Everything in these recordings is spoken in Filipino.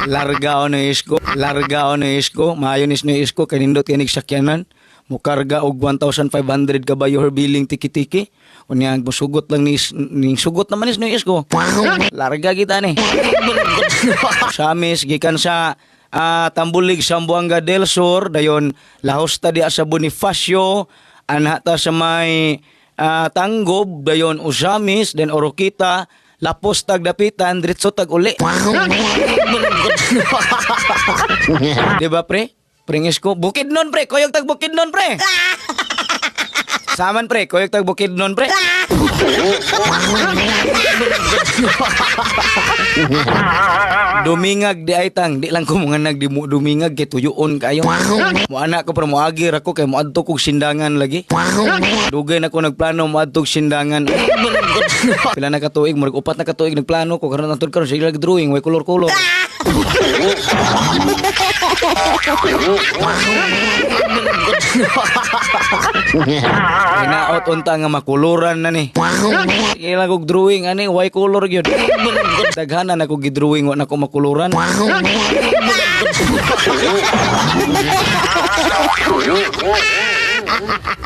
Larga o na isko. Larga o na isko. Mayonis na isko. Kanindot yanig sakyanan. Mukarga og 1,500 kabayo her billing tiki-tiki. Unya musugot lang ni sugot naman is no isko. Larga kita ni. Samis gikan sa Tambulig Sambuanga del Sur dayon lahos ta di sa Bonifacio anha ta sa may Tanggob dayon Usamis den Oroquita lapos tag dapitan diretso tag uli. Di ba pre? Pringis ko Bukidnon pre, koyog tag Bukidnon pre. Saman pre, koyog tag Bukidnon pre. Dumingag di ay tang, di lang ko mga dumingag kay tuyuon kayo. Mo anak ko pero mo agir ako kay mo adto kog sindangan lagi. Dugay na ko nagplano mo adto sindangan. Pila na katuig, mo upat na katuig nagplano ko karon antod karon sige drawing way color-color. Hinaot unta nga makuluran na ni. Ila kog drawing ani way color gyud. Daghanan ako gidrawing wa na ko makuluran.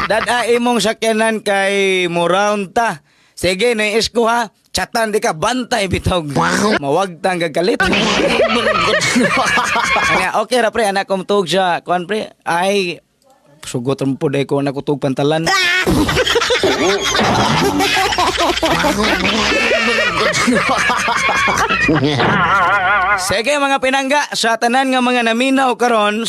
Dada imong sakyanan kay Moraon ta. Sige na isko ha. Chatan di ka bantay bitaw. Mawagtang gagalit. Okay ra pre anak ko tug siya. Kuan pre ay sugot mo po ko anak ko tug pantalan. Sige mga pinangga sa tanan nga mga naminaw karon